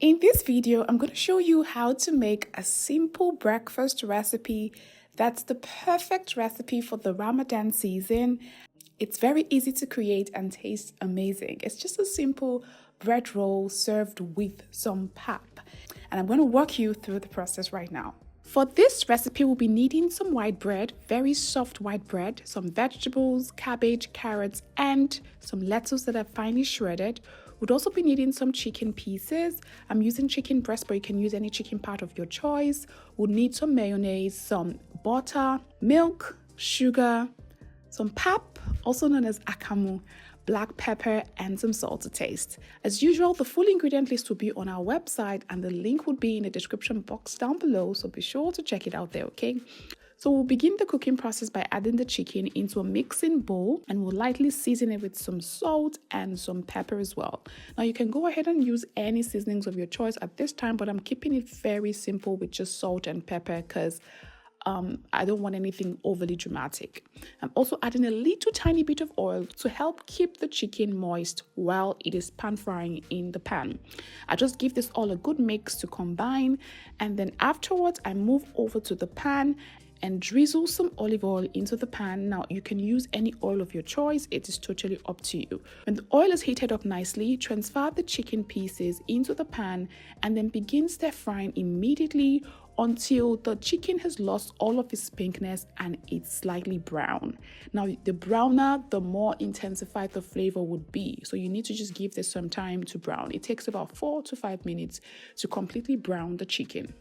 In this video, I'm going to show you how to make a simple breakfast recipe that's the perfect recipe for the Ramadan season. It's very easy to create and tastes amazing. It's just a simple bread roll served with some pap. And I'm going to walk you through the process right now. For this recipe, we'll be needing some white bread, very soft white bread, some vegetables, cabbage, carrots, and some lettuce that I've finely shredded. We'd also be needing some chicken pieces. I'm using chicken breast, but you can use any chicken part of your choice. We'll need some mayonnaise, some butter, milk, sugar, some pap, also known as akamu, black pepper, and some salt to taste. As usual, the full ingredient list will be on our website and the link would be in the description box down below, so be sure to check it out there, okay? So we'll begin the cooking process by adding the chicken into a mixing bowl, and we'll lightly season it with some salt and some pepper as well. Now you can go ahead and use any seasonings of your choice at this time, but I'm keeping it very simple with just salt and pepper because I don't want anything overly dramatic. I'm also adding a little tiny bit of oil to help keep the chicken moist while it is pan frying in the pan. I just give this all a good mix to combine, and then afterwards I move over to the pan and drizzle some olive oil into the pan. Now you can use any oil of your choice, it is totally up to you. When the oil is heated up nicely, transfer the chicken pieces into the pan and then begin stir frying immediately until the chicken has lost all of its pinkness and it's slightly brown. Now the browner, the more intensified the flavor would be, so you need to just give this some time to brown. It takes about 4 to 5 minutes to completely brown the chicken.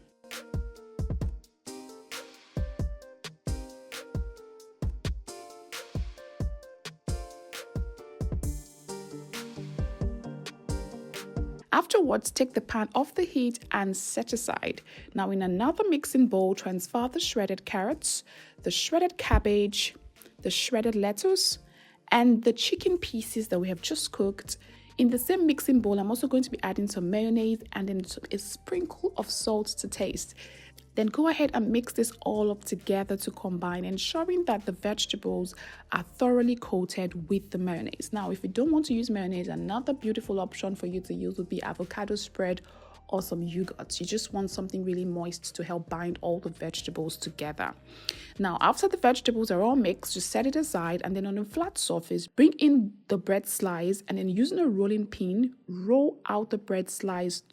Afterwards, take the pan off the heat and set aside. Now in another mixing bowl, transfer the shredded carrots, the shredded cabbage, the shredded lettuce, and the chicken pieces that we have just cooked. In the same mixing bowl, I'm also going to be adding some mayonnaise and then a sprinkle of salt to taste. Then go ahead and mix this all up together to combine, ensuring that the vegetables are thoroughly coated with the mayonnaise. Now, if you don't want to use mayonnaise, another beautiful option for you to use would be avocado spread or some yogurt. You just want something really moist to help bind all the vegetables together. Now, after the vegetables are all mixed, just set it aside, and then on a flat surface, bring in the bread slice, and then using a rolling pin, roll out the bread slice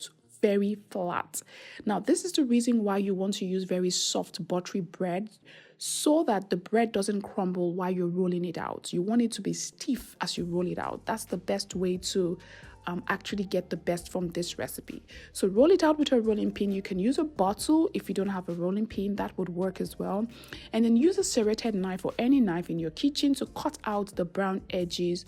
very flat. Now, this is the reason why you want to use very soft buttery bread, so that the bread doesn't crumble while you're rolling it out. You want it to be stiff as you roll it out. That's the best way to actually get the best from this recipe. So roll it out with a rolling pin. You can use a bottle if you don't have a rolling pin, that would work as well. And then use a serrated knife or any knife in your kitchen to cut out the brown edges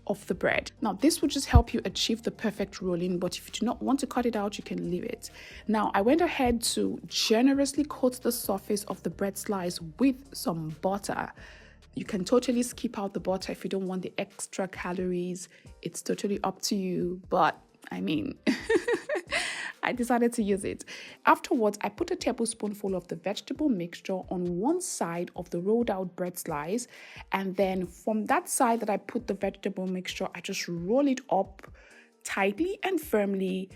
of the bread. Now this will just help you achieve the perfect rolling, but if you do not want to cut it out, you can leave it. Now I went ahead to generously coat the surface of the bread slice with some butter. You can totally skip out the butter if you don't want the extra calories. It's totally up to you, but I mean I decided to use it. Afterwards, I put a tablespoonful of the vegetable mixture on one side of the rolled out bread slice, and then from that side that I put the vegetable mixture, I just roll it up tightly and firmly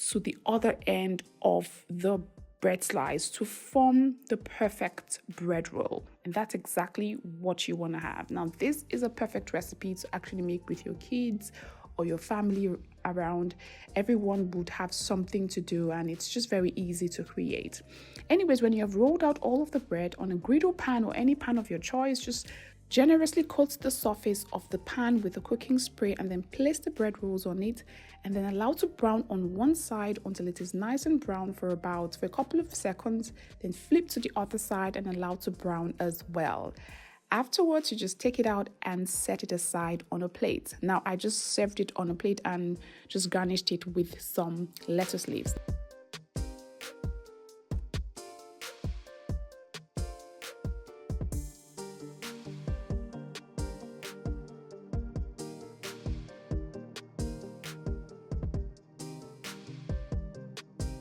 to the other end of the bread slice to form the perfect bread roll. And that's exactly what you want to have. Now, this is a perfect recipe to actually make with your kids or your family around. Everyone would have something to do, and it's just very easy to create. Anyways, when you have rolled out all of the bread on a griddle pan or any pan of your choice, just generously coat the surface of the pan with a cooking spray and then place the bread rolls on it, and then allow to brown on one side until it is nice and brown for a couple of seconds. Then flip to the other side and allow to brown as well. Afterwards, you just take it out and set it aside on a plate. Now, I just served it on a plate and just garnished it with some lettuce leaves.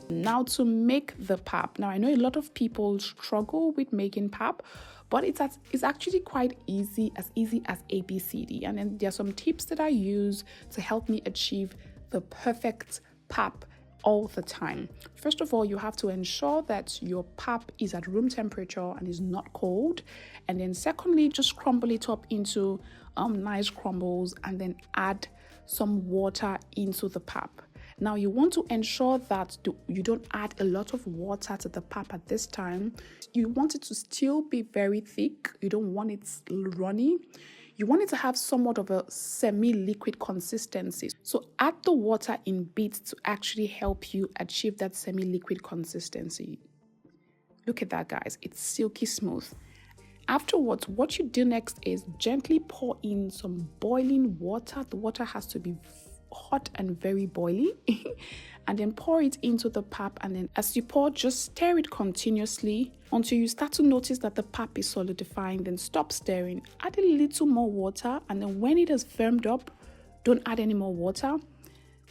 Now to make the pap. Now I know a lot of people struggle with making pap, but it's actually quite easy as ABCD. And then there are some tips that I use to help me achieve the perfect pap all the time. First of all, you have to ensure that your pap is at room temperature and is not cold. And then secondly, just crumble it up into nice crumbles and then add some water into the pap. Now you want to ensure that you don't add a lot of water to the pap at this time. You want it to still be very thick. You don't want it runny. You want it to have somewhat of a semi-liquid consistency. So add the water in bits to actually help you achieve that semi-liquid consistency. Look at that, guys. It's silky smooth. Afterwards, what you do next is gently pour in some boiling water. The water has to be hot and very boiling. And then pour it into the pap, and then as you pour, just stir it continuously until you start to notice that the pap is solidifying. Then stop stirring, add a little more water, and then when it has firmed up, don't add any more water.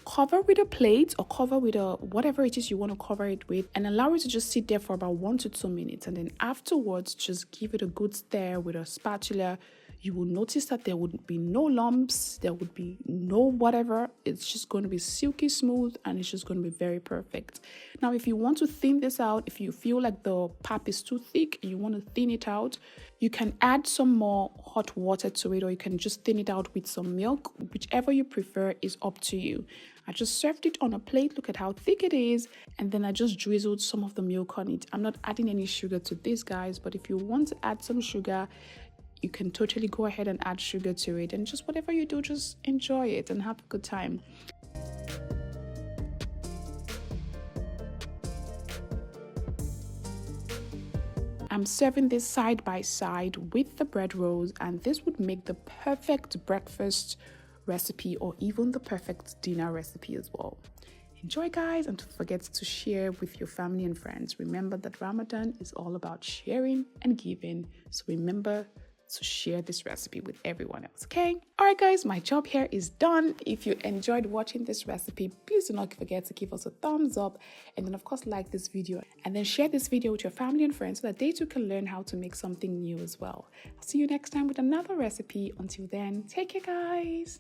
Cover with a plate or cover with a whatever it is you want to cover it with, and allow it to just sit there for about 1 to 2 minutes. And then afterwards, just give it a good stir with a spatula. You will notice that there would be no lumps, there would be no whatever. It's just going to be silky smooth and it's just going to be very perfect. Now, if you want to thin this out, if you feel like the pap is too thick and you want to thin it out, you can add some more hot water to it, or you can just thin it out with some milk. Whichever you prefer is up to you. I just served it on a plate. Look at how thick it is. And then I just drizzled some of the milk on it. I'm not adding any sugar to this, guys, but if you want to add some sugar, you can totally go ahead and add sugar to it. And just whatever you do, just enjoy it and have a good time. I'm serving this side by side with the bread rolls, and this would make the perfect breakfast recipe or even the perfect dinner recipe as well. Enjoy, guys, and don't forget to share with your family and friends. Remember that Ramadan is all about sharing and giving, so remember to share this recipe with everyone else, okay? All right, guys, my job here is done. If you enjoyed watching this recipe, please do not forget to give us a thumbs up, and then of course like this video, and then share this video with your family and friends so that they too can learn how to make something new as well. I'll see you next time with another recipe. Until then, take care, guys.